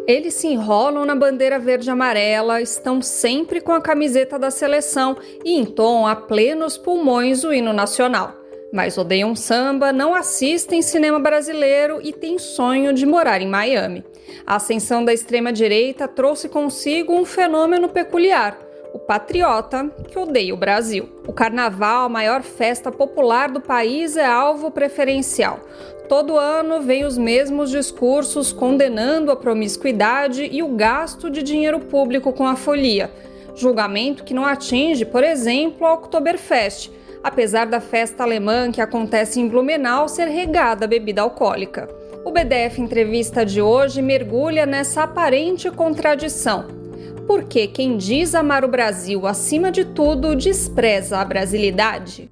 Eles se enrolam na bandeira verde e amarela, estão sempre com a camiseta da seleção e entoam a plenos pulmões o hino nacional. Mas odeiam samba, não assistem cinema brasileiro e têm sonho de morar em Miami. A ascensão da extrema-direita trouxe consigo um fenômeno peculiar: o patriota que odeia o Brasil. O carnaval, a maior festa popular do país, é alvo preferencial. Todo ano vem os mesmos discursos condenando a promiscuidade e o gasto de dinheiro público com a folia. Julgamento que não atinge, por exemplo, a Oktoberfest, apesar da festa alemã que acontece em Blumenau ser regada a bebida alcoólica. O BDF Entrevista de hoje mergulha nessa aparente contradição. Por que quem diz amar o Brasil acima de tudo despreza a brasilidade?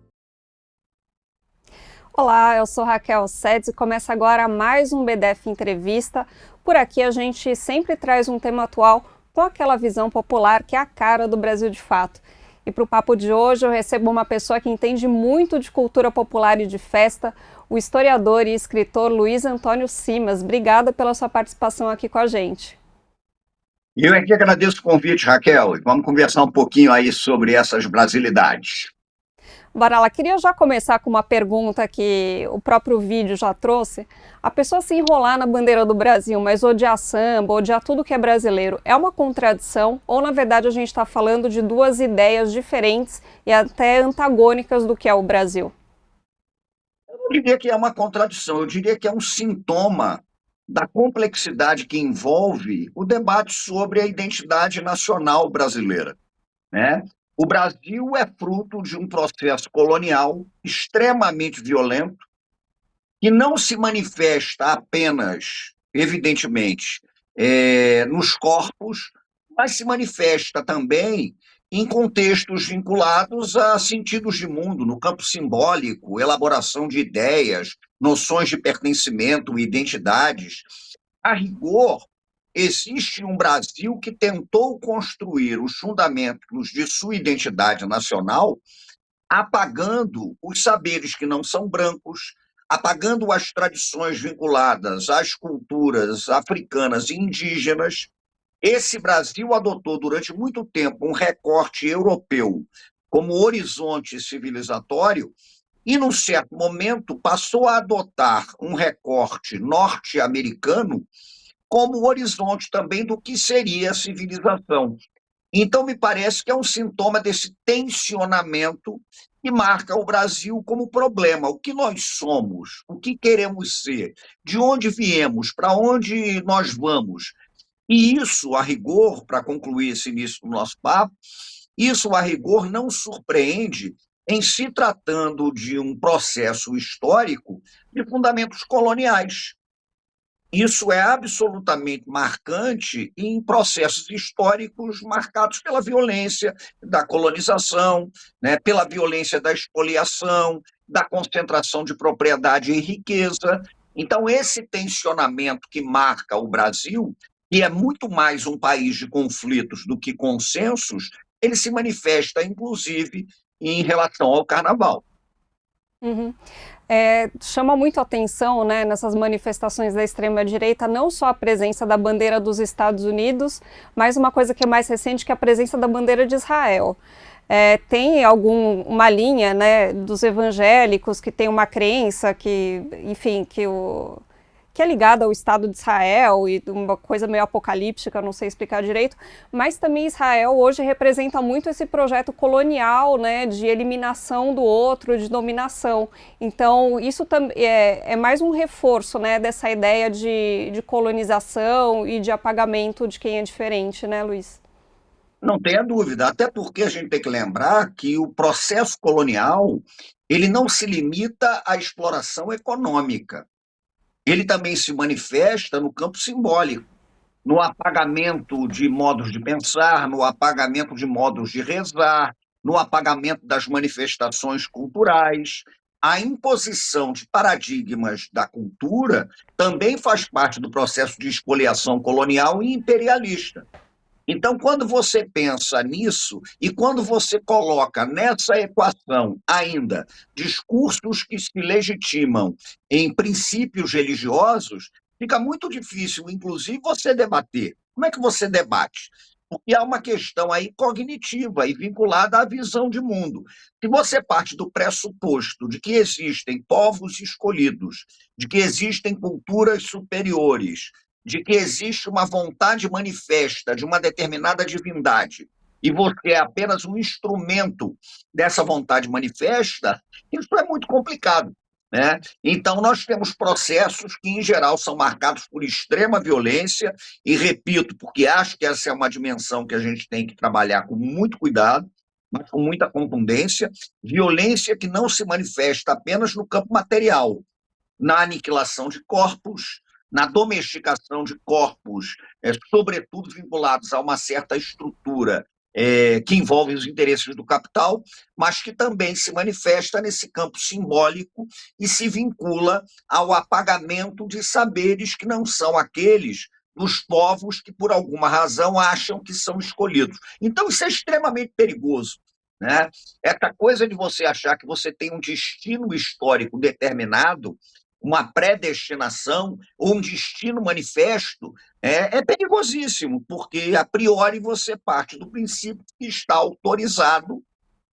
Olá, eu sou Raquel Sedes e começa agora mais um BDF Entrevista. Por aqui a gente sempre traz um tema atual com aquela visão popular que é a cara do Brasil de fato. E para o papo de hoje eu recebo uma pessoa que entende muito de cultura popular e de festa, o historiador e escritor Luiz Antônio Simas. Obrigada pela sua participação aqui com a gente. Eu é que agradeço o convite, Raquel, e vamos conversar um pouquinho aí sobre essas brasilidades. Bora lá, queria já começar com uma pergunta que o próprio vídeo já trouxe. A pessoa se enrolar na bandeira do Brasil, mas odiar samba, odiar tudo que é brasileiro, é uma contradição? Ou, na verdade, a gente está falando de duas ideias diferentes e até antagônicas do que é o Brasil? Eu não diria que é uma contradição, eu diria que é um sintoma da complexidade que envolve o debate sobre a identidade nacional brasileira, né? O Brasil é fruto de um processo colonial extremamente violento, que não se manifesta apenas, evidentemente, nos corpos, mas se manifesta também em contextos vinculados a sentidos de mundo, no campo simbólico, elaboração de ideias, noções de pertencimento, identidades. A rigor, existe um Brasil que tentou construir os fundamentos de sua identidade nacional, apagando os saberes que não são brancos, apagando as tradições vinculadas às culturas africanas e indígenas. Esse Brasil adotou durante muito tempo um recorte europeu como horizonte civilizatório e, num certo momento, passou a adotar um recorte norte-americano como horizonte também do que seria a civilização. Então, me parece que é um sintoma desse tensionamento que marca o Brasil como problema. O que nós somos, o que queremos ser, de onde viemos, para onde nós vamos. E isso, a rigor, para concluir esse início do nosso papo, isso, a rigor, não surpreende em se tratando de um processo histórico de fundamentos coloniais. Isso é absolutamente marcante em processos históricos marcados pela violência da colonização, né, pela violência da expoliação, da concentração de propriedade e riqueza. Então, esse tensionamento que marca o Brasil, que é muito mais um país de conflitos do que consensos, ele se manifesta, inclusive, em relação ao carnaval. Uhum. Chama muito atenção, né, nessas manifestações da extrema-direita, não só a presença da bandeira dos Estados Unidos, mas uma coisa que é mais recente, que é a presença da bandeira de Israel. Tem uma linha, né, dos evangélicos que tem uma crença que, enfim, que é ligada ao Estado de Israel e uma coisa meio apocalíptica, não sei explicar direito, mas também Israel hoje representa muito esse projeto colonial, né, de eliminação do outro, de dominação. Então, isso é mais um reforço, né, dessa ideia de colonização e de apagamento de quem é diferente, né, Luiz? Não tenha dúvida, até porque a gente tem que lembrar que o processo colonial, ele não se limita à exploração econômica. Ele também se manifesta no campo simbólico, no apagamento de modos de pensar, no apagamento de modos de rezar, no apagamento das manifestações culturais. A imposição de paradigmas da cultura também faz parte do processo de expoliação colonial e imperialista. Então, quando você pensa nisso e quando você coloca nessa equação ainda discursos que se legitimam em princípios religiosos, fica muito difícil, inclusive, você debater. Como é que você debate? Porque há uma questão aí cognitiva e vinculada à visão de mundo. Se você parte do pressuposto de que existem povos escolhidos, de que existem culturas superiores, de que existe uma vontade manifesta de uma determinada divindade, e você é apenas um instrumento dessa vontade manifesta, isso é muito complicado, né? Então, nós temos processos que, em geral, são marcados por extrema violência, e repito, porque acho que essa é uma dimensão que a gente tem que trabalhar com muito cuidado, mas com muita contundência, violência que não se manifesta apenas no campo material, na aniquilação de corpos, na domesticação de corpos, sobretudo vinculados a uma certa estrutura que envolve os interesses do capital, mas que também se manifesta nesse campo simbólico e se vincula ao apagamento de saberes que não são aqueles dos povos que, por alguma razão, acham que são escolhidos. Então, isso é extremamente perigoso, né? Essa coisa de você achar que você tem um destino histórico determinado, uma predestinação ou um destino manifesto, é perigosíssimo, porque a priori você parte do princípio que está autorizado,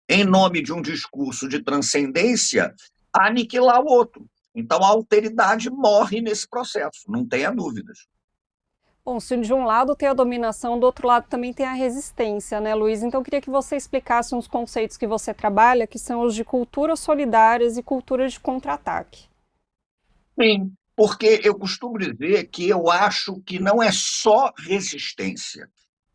em nome de um discurso de transcendência, a aniquilar o outro. Então a alteridade morre nesse processo, não tenha dúvidas. Bom, se de um lado tem a dominação, do outro lado também tem a resistência, né, Luiz? Então eu queria que você explicasse uns conceitos que você trabalha, que são os de culturas solidárias e culturas de contra-ataque. Sim, porque eu costumo dizer que eu acho que não é só resistência.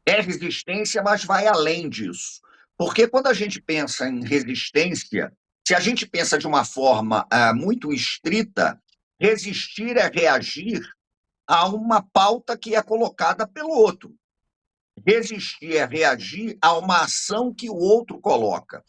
É resistência, mas vai além disso. Porque quando a gente pensa em resistência, se a gente pensa de uma forma muito estrita, resistir é reagir a uma pauta que é colocada pelo outro. Resistir é reagir a uma ação que o outro coloca.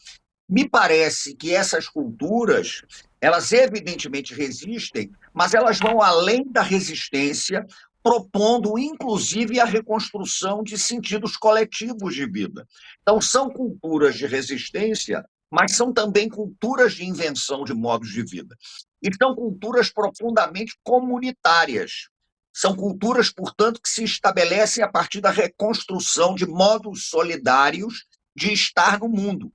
Me parece que essas culturas, elas evidentemente resistem, mas elas vão além da resistência, propondo inclusive a reconstrução de sentidos coletivos de vida. Então, são culturas de resistência, mas são também culturas de invenção de modos de vida. E são culturas profundamente comunitárias. São culturas, portanto, que se estabelecem a partir da reconstrução de modos solidários de estar no mundo.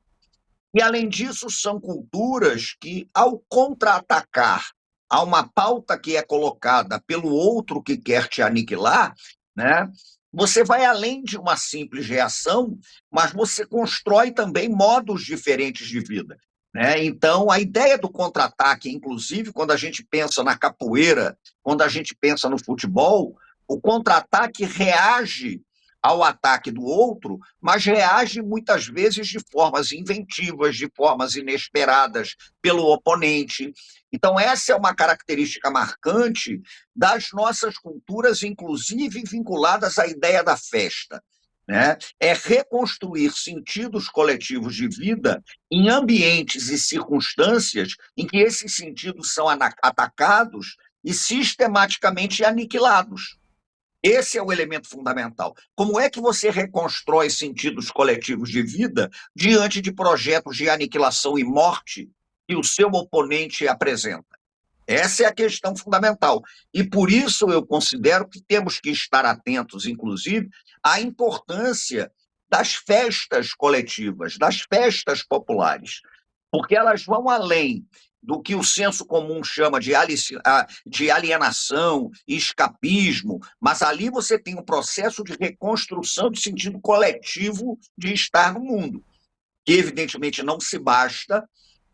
E, além disso, são culturas que, ao contra-atacar a uma pauta que é colocada pelo outro que quer te aniquilar, né, você vai além de uma simples reação, mas você constrói também modos diferentes de vida, né? Então, a ideia do contra-ataque, inclusive, quando a gente pensa na capoeira, quando a gente pensa no futebol, o contra-ataque reage ao ataque do outro, mas reage muitas vezes de formas inventivas, de formas inesperadas pelo oponente. Então, essa é uma característica marcante das nossas culturas, inclusive vinculadas à ideia da festa, né? É reconstruir sentidos coletivos de vida em ambientes e circunstâncias em que esses sentidos são atacados e sistematicamente aniquilados. Esse é o elemento fundamental. Como é que você reconstrói sentidos coletivos de vida diante de projetos de aniquilação e morte que o seu oponente apresenta? Essa é a questão fundamental. E por isso eu considero que temos que estar atentos, inclusive, à importância das festas coletivas, das festas populares, porque elas vão além do que o senso comum chama de alienação, escapismo, mas ali você tem um processo de reconstrução de sentido coletivo de estar no mundo, que evidentemente não se basta,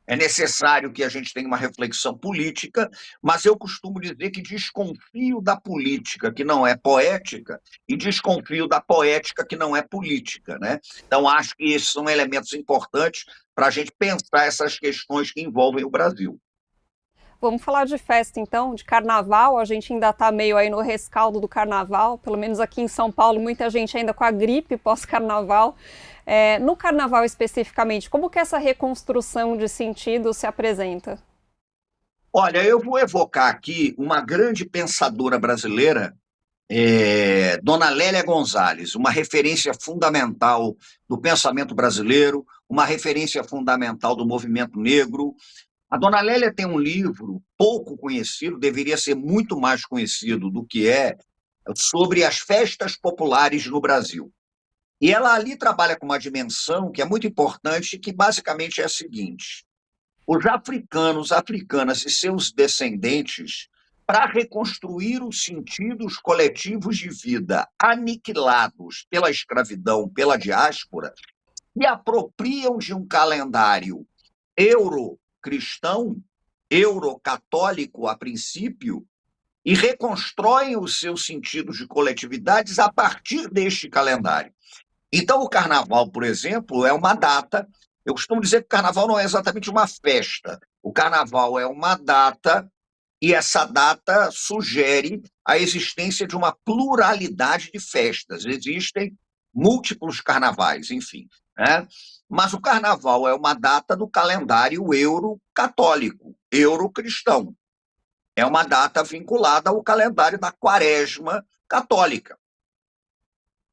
é necessário que a gente tenha uma reflexão política, mas eu costumo dizer que desconfio da política que não é poética e desconfio da poética que não é política, né? Então, acho que esses são elementos importantes para a gente pensar essas questões que envolvem o Brasil. Vamos falar de festa então, de carnaval. A gente ainda está meio aí no rescaldo do carnaval, pelo menos aqui em São Paulo, muita gente ainda com a gripe pós-carnaval. No carnaval especificamente, como que essa reconstrução de sentido se apresenta? Olha, eu vou evocar aqui uma grande pensadora brasileira, Dona Lélia Gonzalez, uma referência fundamental do pensamento brasileiro, uma referência fundamental do movimento negro, A Dona Lélia tem um livro pouco conhecido, deveria ser muito mais conhecido do que é, sobre as festas populares no Brasil. E ela ali trabalha com uma dimensão que é muito importante, que basicamente é a seguinte: os africanos, africanas e seus descendentes, para reconstruir os sentidos coletivos de vida aniquilados pela escravidão, pela diáspora, se apropriam de um calendário eurocristão, eurocatólico a princípio, e reconstroem os seus sentidos de coletividades a partir deste calendário. Então, o carnaval, por exemplo, é uma data. Eu costumo dizer que o carnaval não é exatamente uma festa. O carnaval é uma data, e essa data sugere a existência de uma pluralidade de festas. Existem múltiplos carnavais, enfim. Né? Mas o carnaval é uma data do calendário eurocatólico, eurocristão. É uma data vinculada ao calendário da Quaresma católica.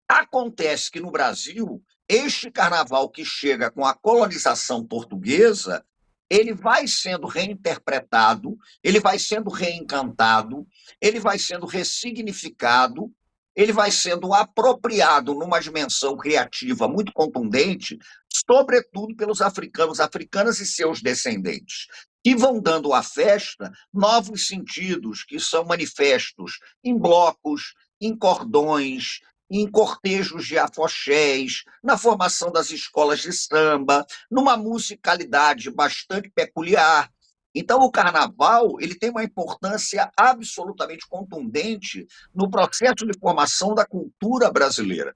Acontece que no Brasil, este carnaval que chega com a colonização portuguesa, ele vai sendo reinterpretado, ele vai sendo reencantado, ele vai sendo ressignificado, ele vai sendo apropriado numa dimensão criativa muito contundente, sobretudo pelos africanos, africanas e seus descendentes, que vão dando à festa novos sentidos, que são manifestos em blocos, em cordões, em cortejos de afoxés, na formação das escolas de samba, numa musicalidade bastante peculiar. Então, o carnaval ele tem uma importância absolutamente contundente no processo de formação da cultura brasileira,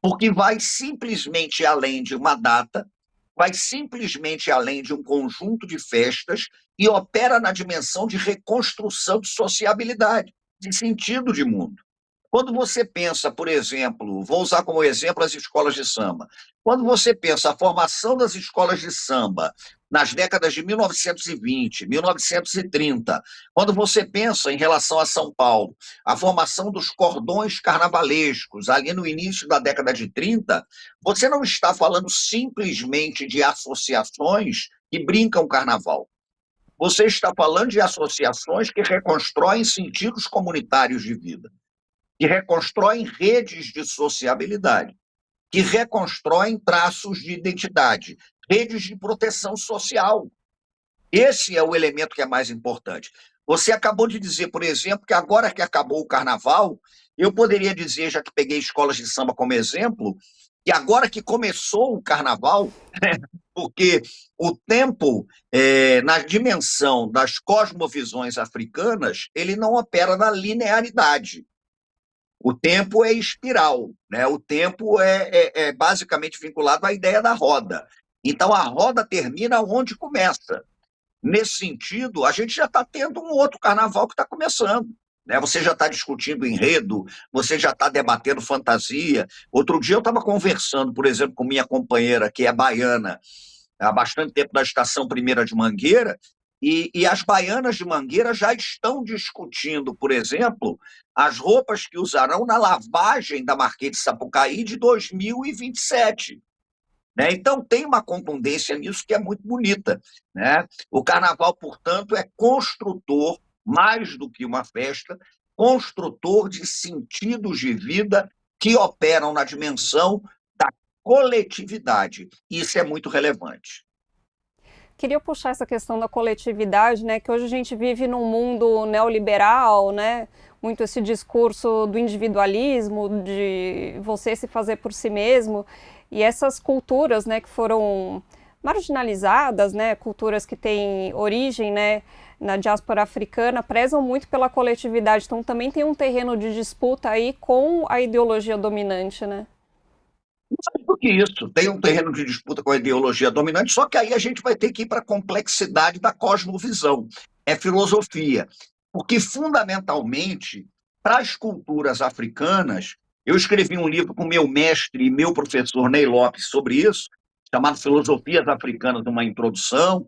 porque vai simplesmente além de uma data, vai simplesmente além de um conjunto de festas e opera na dimensão de reconstrução de sociabilidade, de sentido de mundo. Quando você pensa, por exemplo, vou usar como exemplo as escolas de samba. Quando você pensa a formação das escolas de samba nas décadas de 1920, 1930, quando você pensa em relação a São Paulo, a formação dos cordões carnavalescos ali no início da década de 30, você não está falando simplesmente de associações que brincam carnaval. Você está falando de associações que reconstroem sentidos comunitários de vida, que reconstroem redes de sociabilidade, que reconstroem traços de identidade, redes de proteção social. Esse é o elemento que é mais importante. Você acabou de dizer, por exemplo, que agora que acabou o carnaval, eu poderia dizer, já que peguei escolas de samba como exemplo, que agora que começou o carnaval, porque o tempo, na dimensão das cosmovisões africanas, ele não opera na linearidade. O tempo é espiral, né? O tempo é basicamente vinculado à ideia da roda. Então, a roda termina onde começa. Nesse sentido, a gente já está tendo um outro carnaval que está começando. Né? Você já está discutindo enredo, você já está debatendo fantasia. Outro dia eu estava conversando, por exemplo, com minha companheira, que é baiana, há bastante tempo da Estação Primeira de Mangueira, e as baianas de Mangueira já estão discutindo, por exemplo, as roupas que usarão na lavagem da Marquês de Sapucaí de 2027. Né? Então, tem uma contundência nisso que é muito bonita. Né? O carnaval, portanto, é construtor, mais do que uma festa, construtor de sentidos de vida que operam na dimensão da coletividade. Isso é muito relevante. Queria puxar essa questão da coletividade, né, que hoje a gente vive num mundo neoliberal, né, muito esse discurso do individualismo, de você se fazer por si mesmo, e essas culturas, né, que foram marginalizadas, né, culturas que têm origem, né, na diáspora africana, prezam muito pela coletividade, então também tem um terreno de disputa aí com a ideologia dominante, né? Mais do que isso, tem um terreno de disputa com a ideologia dominante, só que aí a gente vai ter que ir para a complexidade da cosmovisão. É filosofia. Porque, fundamentalmente, para as culturas africanas, eu escrevi um livro com meu mestre e meu professor Ney Lopes sobre isso, chamado Filosofias Africanas, uma introdução,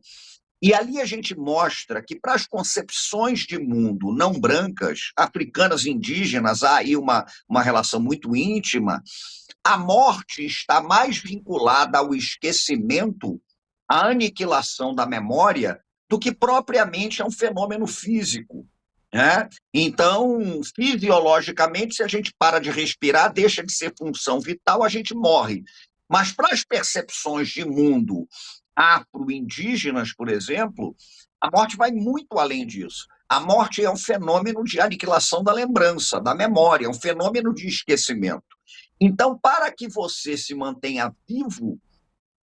e ali a gente mostra que para as concepções de mundo não brancas, africanas e indígenas, há aí uma relação muito íntima. A morte está mais vinculada ao esquecimento, à aniquilação da memória, do que propriamente é um fenômeno físico, né? Então, fisiologicamente, se a gente para de respirar, deixa de ser função vital, a gente morre. Mas para as percepções de mundo afro-indígenas, por exemplo, a morte vai muito além disso. A morte é um fenômeno de aniquilação da lembrança, da memória, é um fenômeno de esquecimento. Então, para que você se mantenha vivo,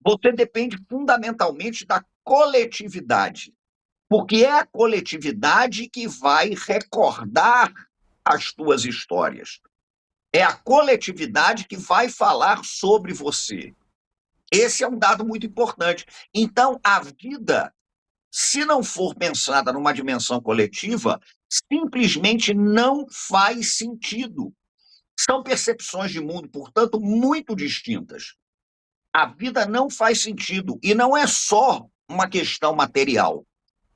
você depende fundamentalmente da coletividade, porque é a coletividade que vai recordar as tuas histórias. É a coletividade que vai falar sobre você. Esse é um dado muito importante. Então, a vida, se não for pensada numa dimensão coletiva, simplesmente não faz sentido. São percepções de mundo, portanto, muito distintas. A vida não faz sentido. E não é só uma questão material,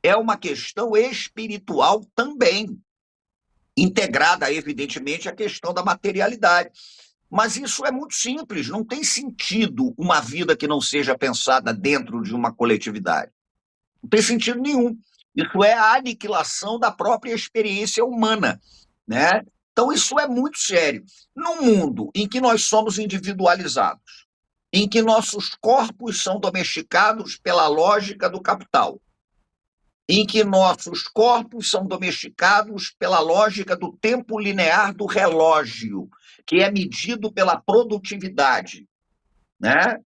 é uma questão espiritual também, integrada, evidentemente, à questão da materialidade. Mas isso é muito simples, não tem sentido uma vida que não seja pensada dentro de uma coletividade. Não tem sentido nenhum. Isso é a aniquilação da própria experiência humana, né? Então, isso é muito sério. Num mundo em que nós somos individualizados, em que nossos corpos são domesticados pela lógica do capital, em que nossos corpos são domesticados pela lógica do tempo linear do relógio, que é medido pela produtividade, né?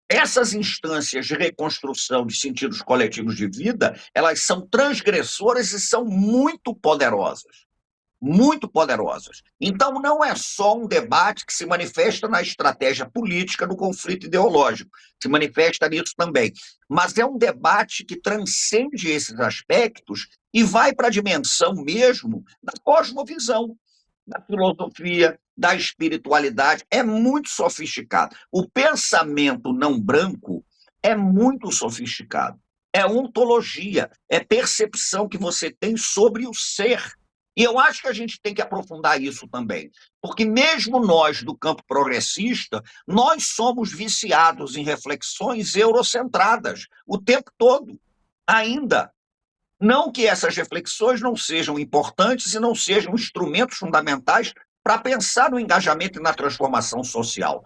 Essas instâncias de reconstrução de sentidos coletivos de vida, elas são transgressoras e são muito poderosas. Muito poderosas. Então, não é só um debate que se manifesta na estratégia política do conflito ideológico, se manifesta nisso também, mas é um debate que transcende esses aspectos e vai para a dimensão mesmo da cosmovisão, da filosofia, da espiritualidade. É muito sofisticado. O pensamento não branco é muito sofisticado. É ontologia, é percepção que você tem sobre o ser. E eu acho que a gente tem que aprofundar isso também, porque mesmo nós do campo progressista, nós somos viciados em reflexões eurocentradas o tempo todo, ainda. Não que essas reflexões não sejam importantes e não sejam instrumentos fundamentais para pensar no engajamento e na transformação social,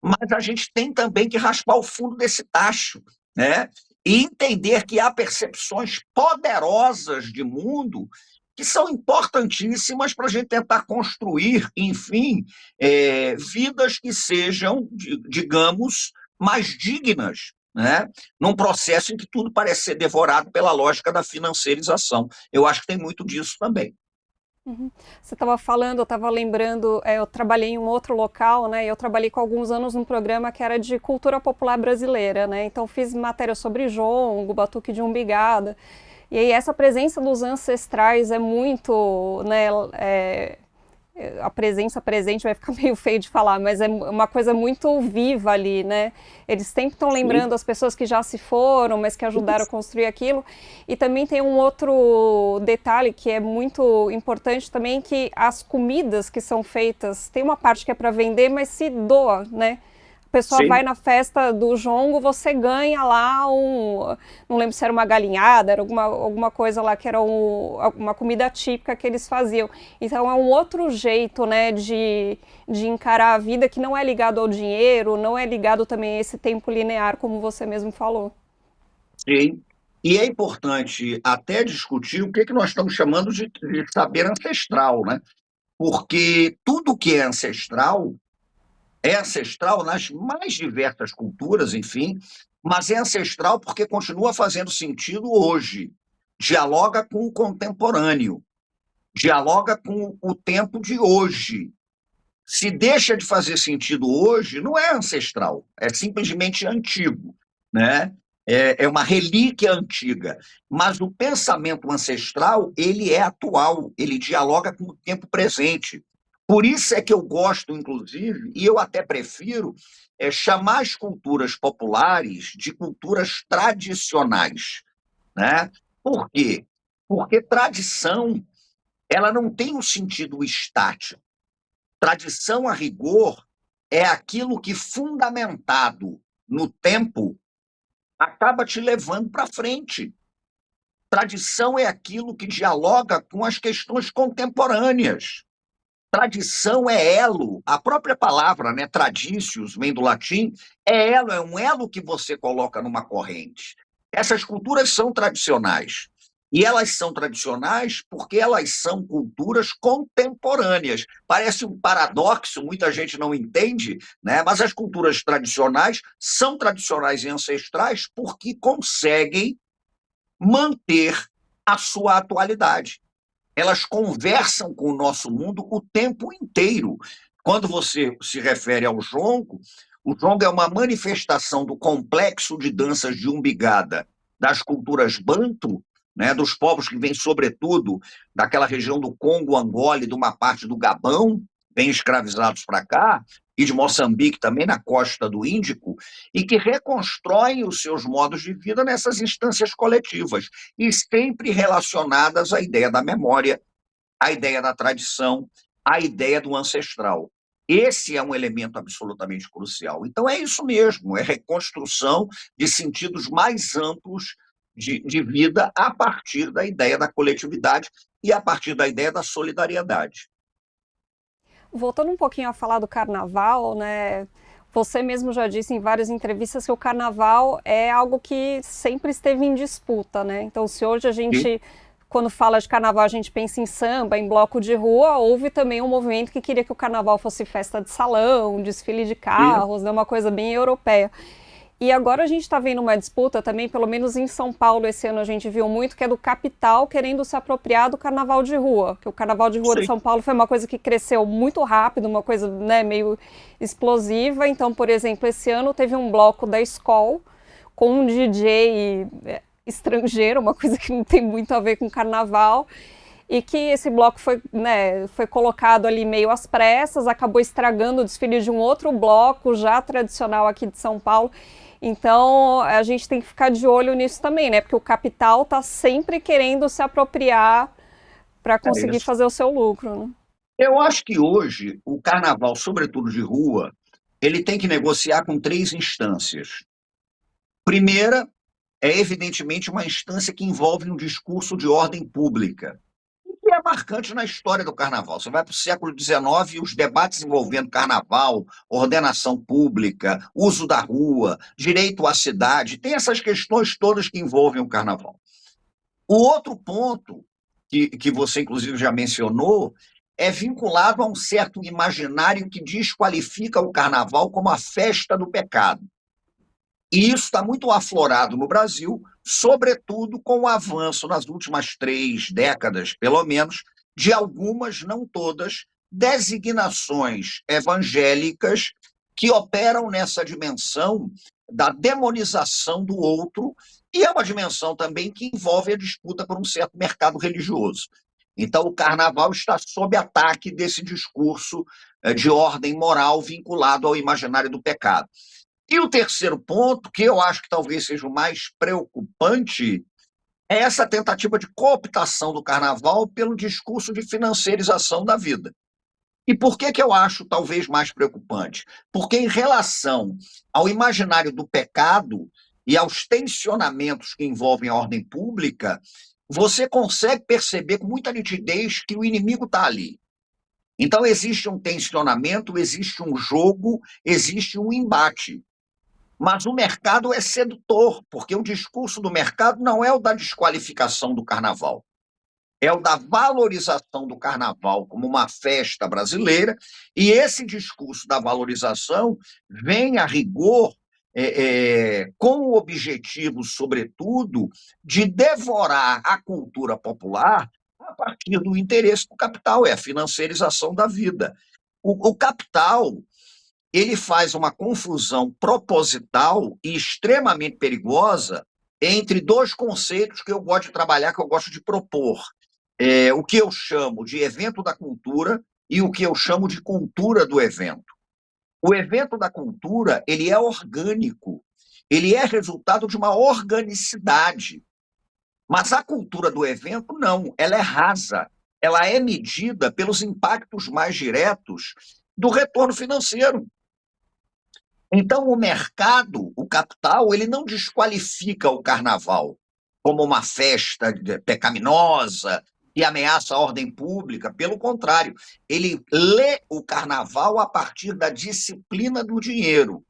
mas a gente tem também que raspar o fundo desse tacho, né? E entender que há percepções poderosas de mundo que são importantíssimas para a gente tentar construir, enfim, vidas que sejam, digamos, mais dignas, né? Num processo em que tudo parece ser devorado pela lógica da financiarização. Eu acho que tem muito disso também. Uhum. Você estava falando, eu estava lembrando, eu trabalhei em um outro local, né? Eu trabalhei com alguns anos num programa que era de cultura popular brasileira, né? Então fiz matéria sobre jongo, batuque de umbigada. E aí essa presença dos ancestrais é muito, né? A presença presente vai ficar meio feio de falar, mas é uma coisa muito viva ali, né? Eles sempre estão lembrando as pessoas que já se foram, mas que ajudaram a construir aquilo. E também tem um outro detalhe que é muito importante também, que as comidas que são feitas, tem uma parte que é para vender, mas se doa, né? A pessoa vai Sim, na festa do jongo, você ganha lá não lembro se era uma galinhada, era alguma coisa lá que era uma comida típica que eles faziam. Então é um outro jeito, né, de encarar a vida que não é ligado ao dinheiro, não é ligado também a esse tempo linear, como você mesmo falou. sim. E é importante até discutir o que, que nós estamos chamando de saber ancestral, né? Porque tudo que é ancestral nas mais diversas culturas, enfim, mas é ancestral porque continua fazendo sentido hoje. Dialoga com o contemporâneo, dialoga com o tempo de hoje. Se deixa de fazer sentido hoje, não é ancestral, é simplesmente antigo, né? É uma relíquia antiga. Mas o pensamento ancestral, ele é atual, ele dialoga com o tempo presente. Por isso é que eu gosto, inclusive, e eu até prefiro, chamar as culturas populares de culturas tradicionais, né? Por quê? Porque tradição, ela não tem um sentido estático. Tradição, a rigor, é aquilo que, fundamentado no tempo, acaba te levando para frente. Tradição é aquilo que dialoga com as questões contemporâneas. Tradição é elo. A própria palavra, né, traditius, vem do latim, é elo, é um elo que você coloca numa corrente. Essas culturas são tradicionais. E elas são tradicionais porque elas são culturas contemporâneas. Parece um paradoxo, muita gente não entende, né? Mas as culturas tradicionais são tradicionais e ancestrais porque conseguem manter a sua atualidade. Elas conversam com o nosso mundo o tempo inteiro. Quando você se refere ao jongo, o jongo é uma manifestação do complexo de danças de umbigada das culturas banto, né, dos povos que vêm, sobretudo, daquela região do Congo, Angola e de uma parte do Gabão, bem escravizados para cá, e de Moçambique também, na costa do Índico, e que reconstroem os seus modos de vida nessas instâncias coletivas, e sempre relacionadas à ideia da memória, à ideia da tradição, à ideia do ancestral. Esse é um elemento absolutamente crucial. Então, é isso mesmo, é reconstrução de sentidos mais amplos de vida a partir da ideia da coletividade e a partir da ideia da solidariedade. Voltando um pouquinho a falar do carnaval, né? Você mesmo já disse em várias entrevistas que o carnaval é algo que sempre esteve em disputa, né? Então, se hoje a E, gente, quando fala de carnaval, a gente pensa em samba, em bloco de rua, houve também um movimento que queria que o carnaval fosse festa de salão, desfile de e, carros, né? Uma coisa bem europeia. E agora a gente está vendo uma disputa também, pelo menos em São Paulo esse ano a gente viu muito, que é do capital querendo se apropriar do carnaval de rua. Que o carnaval de rua de sim, São Paulo foi uma coisa que cresceu muito rápido, uma coisa, né, meio explosiva. Então, por exemplo, esse ano teve um bloco da escola com um DJ estrangeiro, uma coisa que não tem muito a ver com carnaval. E que esse bloco foi, né, foi colocado ali meio às pressas, acabou estragando o desfile de um outro bloco já tradicional aqui de São Paulo. Então, a gente tem que ficar de olho nisso também, né? Porque o capital está sempre querendo se apropriar para é conseguir isso. fazer o seu lucro, né? Eu acho que hoje o carnaval, sobretudo de rua, ele tem que negociar com três instâncias. Primeira é, evidentemente, uma instância que envolve um discurso de ordem pública, que é marcante na história do carnaval. Você vai para o século XIX e os debates envolvendo carnaval, ordenação pública, uso da rua, direito à cidade, tem essas questões todas que envolvem o carnaval. O outro ponto, que você inclusive já mencionou, é vinculado a um certo imaginário que desqualifica o carnaval como a festa do pecado. E isso está muito aflorado no Brasil, sobretudo com o avanço nas últimas 3 décadas, pelo menos, de algumas, não todas, designações evangélicas que operam nessa dimensão da demonização do outro, e é uma dimensão também que envolve a disputa por um certo mercado religioso. Então, o carnaval está sob ataque desse discurso de ordem moral vinculado ao imaginário do pecado. E o terceiro ponto, que eu acho que talvez seja o mais preocupante, é essa tentativa de cooptação do carnaval pelo discurso de financiarização da vida. E por que eu acho talvez mais preocupante? Porque, em relação ao imaginário do pecado e aos tensionamentos que envolvem a ordem pública, você consegue perceber com muita nitidez que o inimigo está ali. Então, existe um tensionamento, existe um jogo, existe um embate. Mas o mercado é sedutor, porque o discurso do mercado não é o da desqualificação do carnaval, é o da valorização do carnaval como uma festa brasileira, e esse discurso da valorização vem a rigor com o objetivo, sobretudo, de devorar a cultura popular a partir do interesse do capital, é a financiarização da vida. O capital ele faz uma confusão proposital e extremamente perigosa entre dois conceitos que eu gosto de trabalhar, que eu gosto de propor. O que eu chamo de evento da cultura e o que eu chamo de cultura do evento. O evento da cultura, ele é orgânico, ele é resultado de uma organicidade, mas a cultura do evento não, ela é rasa, ela é medida pelos impactos mais diretos do retorno financeiro. Então, o mercado, o capital, ele não desqualifica o carnaval, como uma festa pecaminosa e ameaça a ordem pública. Pelo contrário, ele lê o carnaval a partir da disciplina do dinheiro.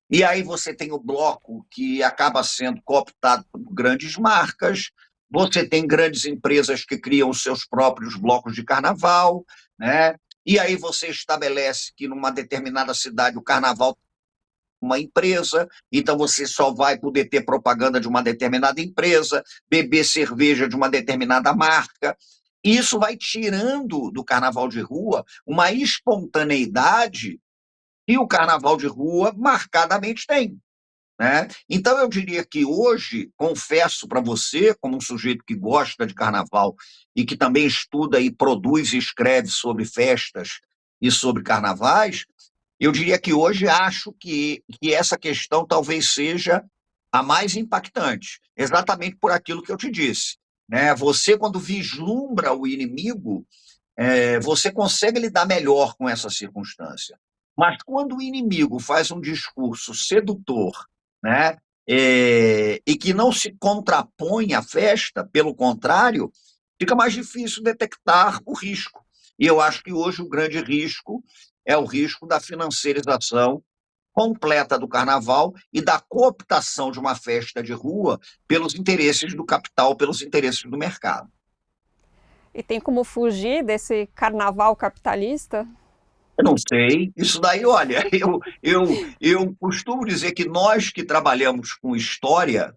E aí você tem o bloco que acaba sendo cooptado por grandes marcas, você tem grandes empresas que criam os seus próprios blocos de carnaval, né? E aí você estabelece que numa determinada cidade o carnaval é uma empresa, então você só vai poder ter propaganda de uma determinada empresa, beber cerveja de uma determinada marca. Isso vai tirando do carnaval de rua uma espontaneidade que o carnaval de rua marcadamente tem. Né? Então, eu diria que hoje, confesso para você, como um sujeito que gosta de carnaval e que também estuda e produz e escreve sobre festas e sobre carnavais, eu diria que hoje acho que essa questão talvez seja a mais impactante, exatamente por aquilo que eu te disse. Né? Você, quando vislumbra o inimigo, você consegue lidar melhor com essa circunstância. Mas quando o inimigo faz um discurso sedutor, né, e que não se contrapõe à festa, pelo contrário, fica mais difícil detectar o risco. E eu acho que hoje o grande risco é o risco da financiarização completa do carnaval e da cooptação de uma festa de rua pelos interesses do capital, pelos interesses do mercado. E tem como fugir desse carnaval capitalista? Eu não sei. Isso daí, olha, eu costumo dizer que nós que trabalhamos com história,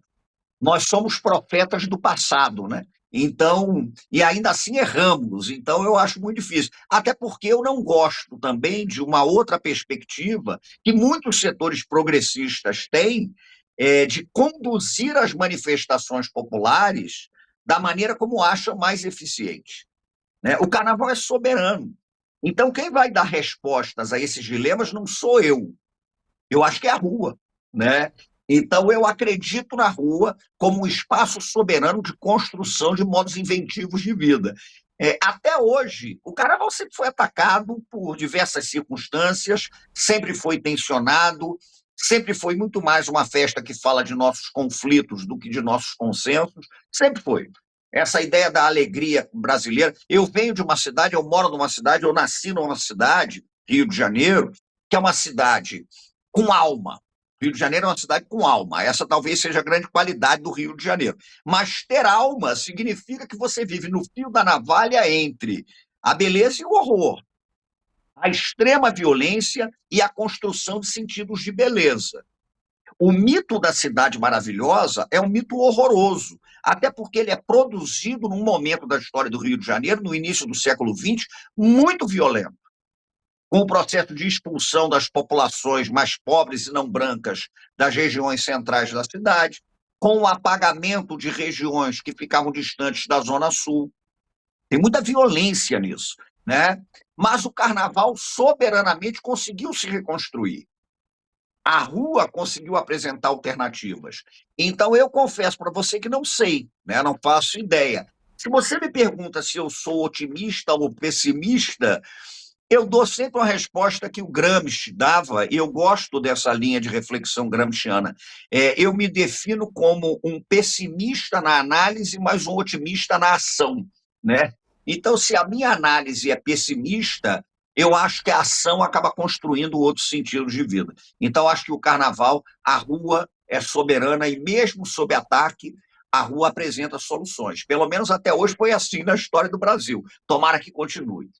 nós somos profetas do passado, né? Então, e ainda assim erramos. Então, eu acho muito difícil. Até porque eu não gosto também de uma outra perspectiva que muitos setores progressistas têm, de conduzir as manifestações populares da maneira como acham mais eficiente. Né? O carnaval é soberano. Então, quem vai dar respostas a esses dilemas não sou eu. Eu acho que é a rua. Né? Então, eu acredito na rua como um espaço soberano de construção de modos inventivos de vida. Até hoje, o carnaval sempre foi atacado por diversas circunstâncias, sempre foi tensionado, sempre foi muito mais uma festa que fala de nossos conflitos do que de nossos consensos, sempre foi. Essa ideia da alegria brasileira. Eu venho de uma cidade, eu moro numa cidade, eu nasci numa cidade, Rio de Janeiro, que é uma cidade com alma. Rio de Janeiro é uma cidade com alma. Essa talvez seja a grande qualidade do Rio de Janeiro. Mas ter alma significa que você vive no fio da navalha entre a beleza e o horror, a extrema violência e a construção de sentidos de beleza. O mito da cidade maravilhosa é um mito horroroso, até porque ele é produzido num momento da história do Rio de Janeiro, no início do século XX, muito violento, com o processo de expulsão das populações mais pobres e não brancas das regiões centrais da cidade, com o apagamento de regiões que ficavam distantes da Zona Sul. Tem muita violência nisso, né? Mas o carnaval soberanamente conseguiu se reconstruir. A rua conseguiu apresentar alternativas. Então, eu confesso para você que não sei, né? Não faço ideia. Se você me pergunta se eu sou otimista ou pessimista, eu dou sempre uma resposta que o Gramsci dava, e eu gosto dessa linha de reflexão gramsciana. Eu me defino como um pessimista na análise, mas um otimista na ação. Né? Então, se a minha análise é pessimista, eu acho que a ação acaba construindo outros sentidos de vida. Então, acho que o carnaval, a rua é soberana, e mesmo sob ataque, a rua apresenta soluções. Pelo menos até hoje foi assim na história do Brasil. Tomara que continue.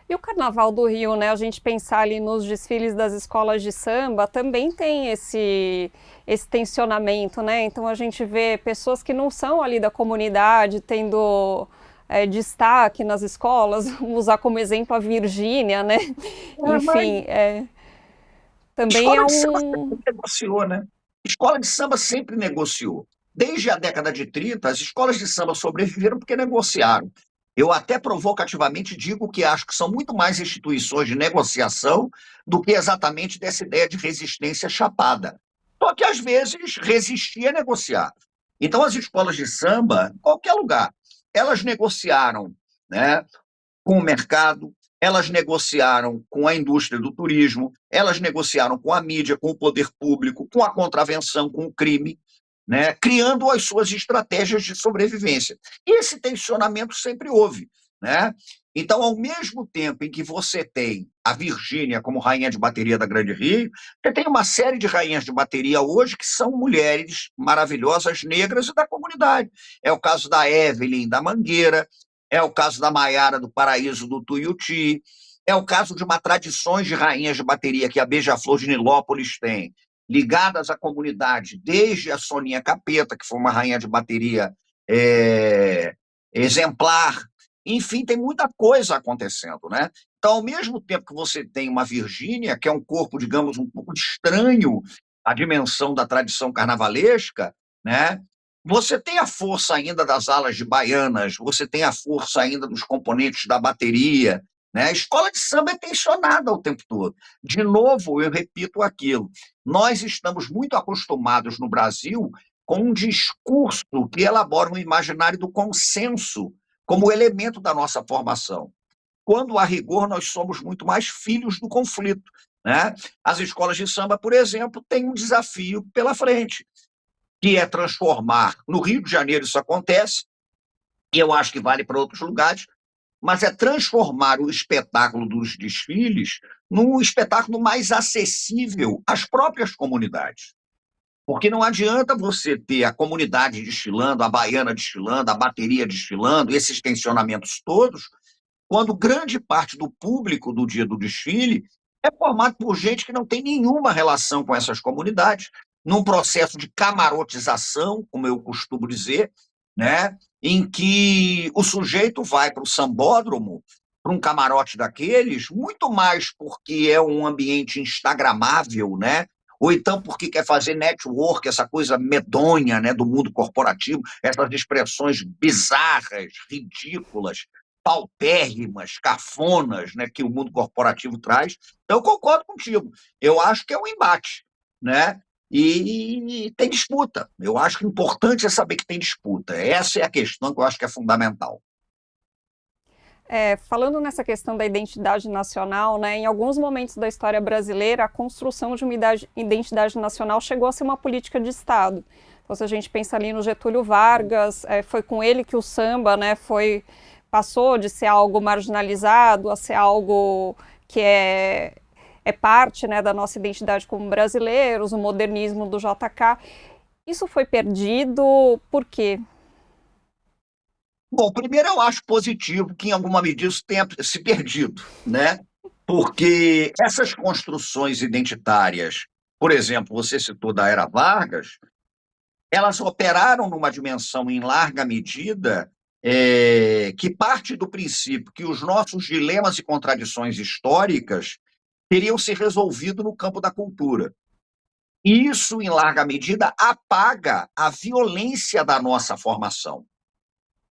E o Carnaval do Rio, né? A gente pensar ali nos desfiles das escolas de samba, também tem esse tensionamento, né? Então a gente vê pessoas que não são ali da comunidade tendo destaque nas escolas, vamos usar como exemplo a Virgínia, né? Enfim, também Escola é de samba um... sempre negociou, né? Escola de samba sempre negociou. Desde a década de 30, as escolas de samba sobreviveram porque negociaram. Eu até provocativamente digo que acho que são muito mais instituições de negociação do que exatamente dessa ideia de resistência chapada. Só que, às vezes, resistir é negociar. Então, as escolas de samba, em qualquer lugar, elas negociaram, né, com o mercado, elas negociaram com a indústria do turismo, elas negociaram com a mídia, com o poder público, com a contravenção, com o crime. né, criando as suas estratégias de sobrevivência. E esse tensionamento sempre houve, né? Então, ao mesmo tempo em que você tem a Virgínia como rainha de bateria da Grande Rio, você tem uma série de rainhas de bateria hoje que são mulheres maravilhosas, negras e da comunidade. É o caso da Evelyn da Mangueira, é o caso da Maiara do Paraíso do Tuiuti, é o caso de uma tradições de rainhas de bateria que a Beija-Flor de Nilópolis tem, ligadas à comunidade, desde a Soninha Capeta, que foi uma rainha de bateria exemplar. Enfim, tem muita coisa acontecendo, né? Então, ao mesmo tempo que você tem uma Virgínia, que é um corpo, digamos, um pouco estranho à dimensão da tradição carnavalesca, né? Você tem a força ainda das alas de baianas, você tem a força ainda dos componentes da bateria, né? A escola de samba é tensionada o tempo todo. De novo, eu repito aquilo, nós estamos muito acostumados no Brasil com um discurso que elabora um imaginário do consenso como elemento da nossa formação, quando, a rigor, nós somos muito mais filhos do conflito, né? As escolas de samba, por exemplo, têm um desafio pela frente, que é transformar, no Rio de Janeiro isso acontece, e eu acho que vale para outros lugares, mas é transformar o espetáculo dos desfiles num espetáculo mais acessível às próprias comunidades. Porque não adianta você ter a comunidade desfilando, a baiana desfilando, a bateria desfilando, esses tensionamentos todos, quando grande parte do público do dia do desfile é formado por gente que não tem nenhuma relação com essas comunidades, num processo de camarotização, como eu costumo dizer, né, em que o sujeito vai para o sambódromo, para um camarote daqueles, muito mais porque é um ambiente instagramável, né, ou então porque quer fazer network, essa coisa medonha, né, do mundo corporativo, essas expressões bizarras, ridículas, paupérrimas, cafonas, né, que o mundo corporativo traz. Então, eu concordo contigo. Eu acho que é um embate, né? E tem disputa. Eu acho que o importante é saber que tem disputa. Essa é a questão que eu acho que é fundamental. Falando nessa questão da identidade nacional, né, em alguns momentos da história brasileira, a construção de uma identidade nacional chegou a ser uma política de Estado. Então, se a gente pensa ali no Getúlio Vargas, foi com ele que o samba, né, passou de ser algo marginalizado a ser algo que é parte, né, da nossa identidade como brasileiros, o modernismo do JK. Isso foi perdido por quê? Bom, primeiro eu acho positivo que em alguma medida isso tenha se perdido, né? Porque essas construções identitárias, por exemplo, você citou da era Vargas, elas operaram numa dimensão em larga medida que parte do princípio que os nossos dilemas e contradições históricas teriam se resolvido no campo da cultura. E isso, em larga medida, apaga a violência da nossa formação.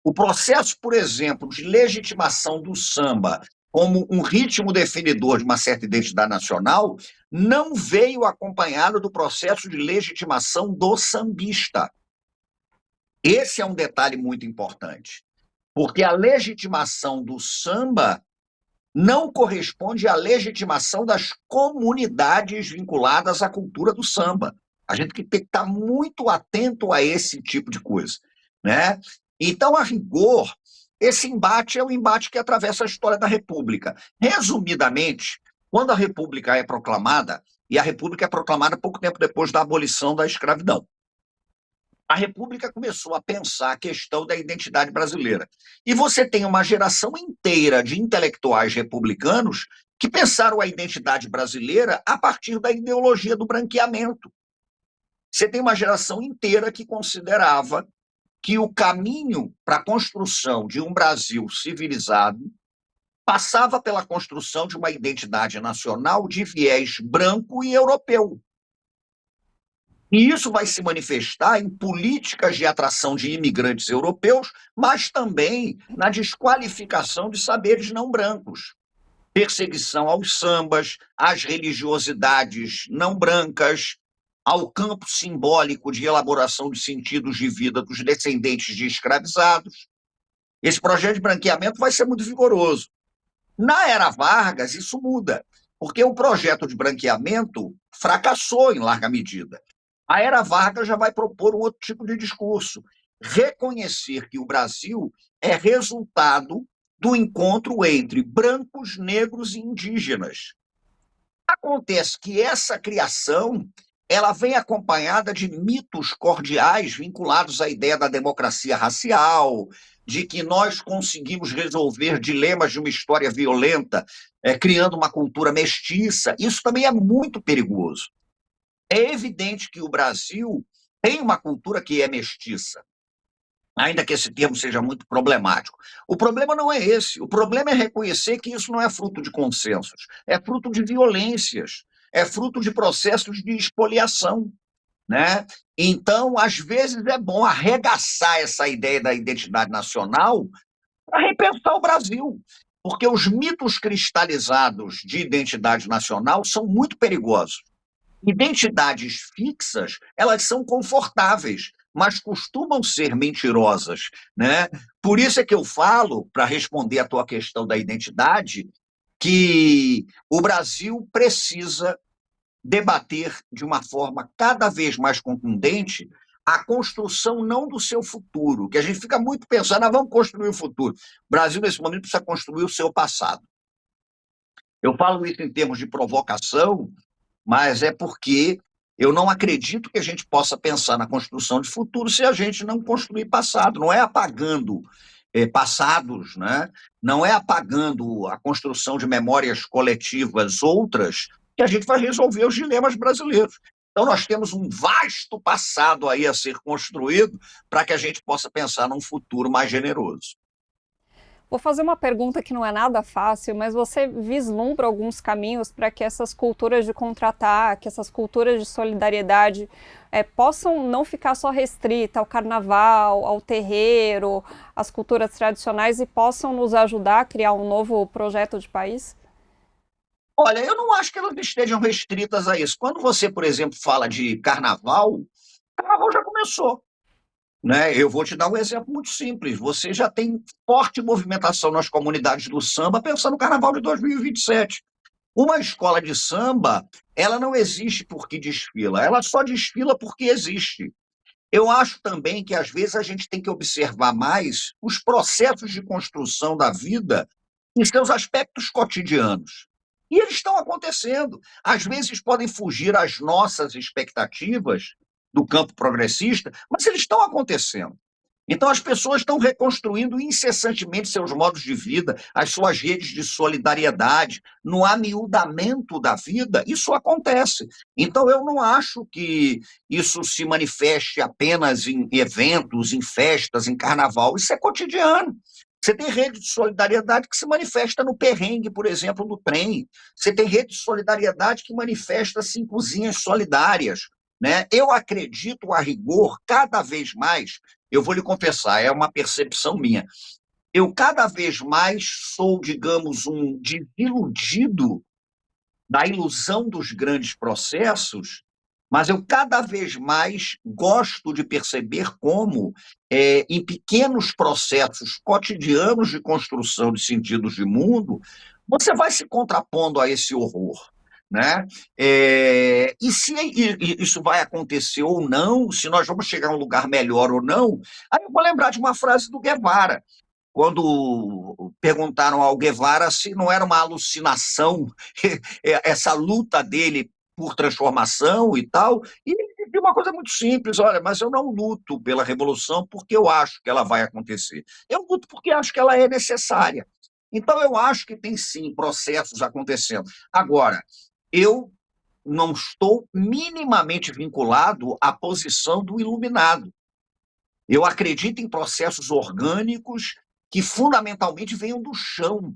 O processo, por exemplo, de legitimação do samba como um ritmo definidor de uma certa identidade nacional não veio acompanhado do processo de legitimação do sambista. Esse é um detalhe muito importante, porque a legitimação do samba não corresponde à legitimação das comunidades vinculadas à cultura do samba. A gente tem que estar muito atento a esse tipo de coisa, né? Então, a rigor, esse embate é um embate que atravessa a história da República. Resumidamente, quando a República é proclamada, e a República é proclamada pouco tempo depois da abolição da escravidão, a República começou a pensar a questão da identidade brasileira. E você tem uma geração inteira de intelectuais republicanos que pensaram a identidade brasileira a partir da ideologia do branqueamento. Você tem uma geração inteira que considerava que o caminho para a construção de um Brasil civilizado passava pela construção de uma identidade nacional de viés branco e europeu. E isso vai se manifestar em políticas de atração de imigrantes europeus, mas também na desqualificação de saberes não brancos. Perseguição aos sambas, às religiosidades não brancas, ao campo simbólico de elaboração de sentidos de vida dos descendentes de escravizados. Esse projeto de branqueamento vai ser muito vigoroso. Na era Vargas, isso muda, porque o projeto de branqueamento fracassou em larga medida. A era Vargas já vai propor um outro tipo de discurso. Reconhecer que o Brasil é resultado do encontro entre brancos, negros e indígenas. Acontece que essa criação ela vem acompanhada de mitos cordiais vinculados à ideia da democracia racial, de que nós conseguimos resolver dilemas de uma história violenta, criando uma cultura mestiça. Isso também é muito perigoso. É evidente que o Brasil tem uma cultura que é mestiça, ainda que esse termo seja muito problemático. O problema não é esse. O problema é reconhecer que isso não é fruto de consensos, é fruto de violências, é fruto de processos de expoliação, né? Então, às vezes, é bom arregaçar essa ideia da identidade nacional para repensar o Brasil, porque os mitos cristalizados de identidade nacional são muito perigosos. Identidades fixas, elas são confortáveis, mas costumam ser mentirosas, né? Por isso é que eu falo, para responder à tua questão da identidade, que o Brasil precisa debater de uma forma cada vez mais contundente a construção não do seu futuro, que a gente fica muito pensando, ah, vamos construir o futuro. O Brasil, nesse momento, precisa construir o seu passado. Eu falo isso em termos de provocação, mas é porque eu não acredito que a gente possa pensar na construção de futuro se a gente não construir passado. Não é apagando passados, né? Não é apagando a construção de memórias coletivas outras que a gente vai resolver os dilemas brasileiros. Então, nós temos um vasto passado aí a ser construído para que a gente possa pensar num futuro mais generoso. Vou fazer uma pergunta que não é nada fácil, mas você vislumbra alguns caminhos para que essas culturas de contra-ataque, essas culturas de solidariedade possam não ficar só restrita ao carnaval, ao terreiro, às culturas tradicionais e possam nos ajudar a criar um novo projeto de país? Olha, eu não acho que elas estejam restritas a isso. Quando você, por exemplo, fala de carnaval, o carnaval já começou. Né? Eu vou te dar um exemplo muito simples. Você já tem forte movimentação nas comunidades do samba pensando no Carnaval de 2027. Uma escola de samba, ela não existe porque desfila, ela só desfila porque existe. Eu acho também que, às vezes, a gente tem que observar mais os processos de construção da vida em seus aspectos cotidianos. E eles estão acontecendo. Às vezes podem fugir às nossas expectativas do campo progressista, mas eles estão acontecendo. Então, as pessoas estão reconstruindo incessantemente seus modos de vida, as suas redes de solidariedade, no amiudamento da vida, isso acontece. Então, eu não acho que isso se manifeste apenas em eventos, em festas, em carnaval, isso é cotidiano. Você tem rede de solidariedade que se manifesta no perrengue, por exemplo, do trem. Você tem rede de solidariedade que manifesta-se em cozinhas solidárias. Né? Eu acredito, a rigor, cada vez mais, eu vou lhe confessar, é uma percepção minha, eu cada vez mais sou, digamos, um desiludido da ilusão dos grandes processos, mas eu cada vez mais gosto de perceber como, em pequenos processos cotidianos de construção de sentidos de mundo, você vai se contrapondo a esse horror. Né? E se isso vai acontecer ou não, se nós vamos chegar a um lugar melhor ou não, aí eu vou lembrar de uma frase do Guevara, quando perguntaram ao Guevara se não era uma alucinação essa luta dele por transformação e tal, e ele disse uma coisa muito simples, olha, mas eu não luto pela revolução porque eu acho que ela vai acontecer, eu luto porque acho que ela é necessária. Então eu acho que tem sim processos acontecendo. Agora, eu não estou minimamente vinculado à posição do iluminado. Eu acredito em processos orgânicos que fundamentalmente venham do chão.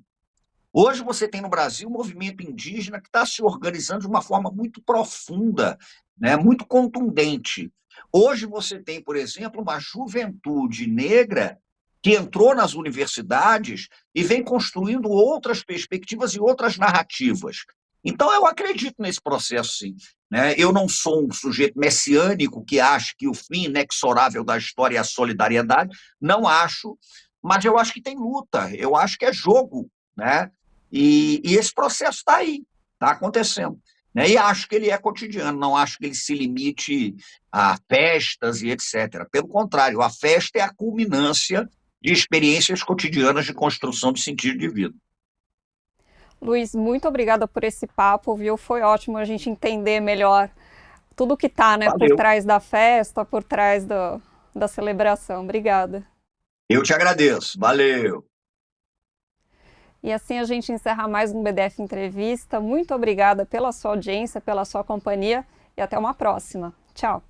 Hoje você tem no Brasil um movimento indígena que está se organizando de uma forma muito profunda, né, muito contundente. Hoje você tem, por exemplo, uma juventude negra que entrou nas universidades e vem construindo outras perspectivas e outras narrativas. Então, eu acredito nesse processo, sim. Né? Eu não sou um sujeito messiânico que acha que o fim inexorável da história é a solidariedade, não acho, mas eu acho que tem luta, eu acho que é jogo, né? E esse processo está aí, está acontecendo. né? E acho que ele é cotidiano, não acho que ele se limite a festas e etc. Pelo contrário, a festa é a culminância de experiências cotidianas de construção de sentido de vida. Luiz, muito obrigada por esse papo, viu? Foi ótimo a gente entender melhor tudo que tá, né, por Valeu. trás da festa, por trás da celebração. Obrigada. Eu te agradeço. Valeu. E assim a gente encerra mais um BDF Entrevista. Muito obrigada pela sua audiência, pela sua companhia e até uma próxima. Tchau.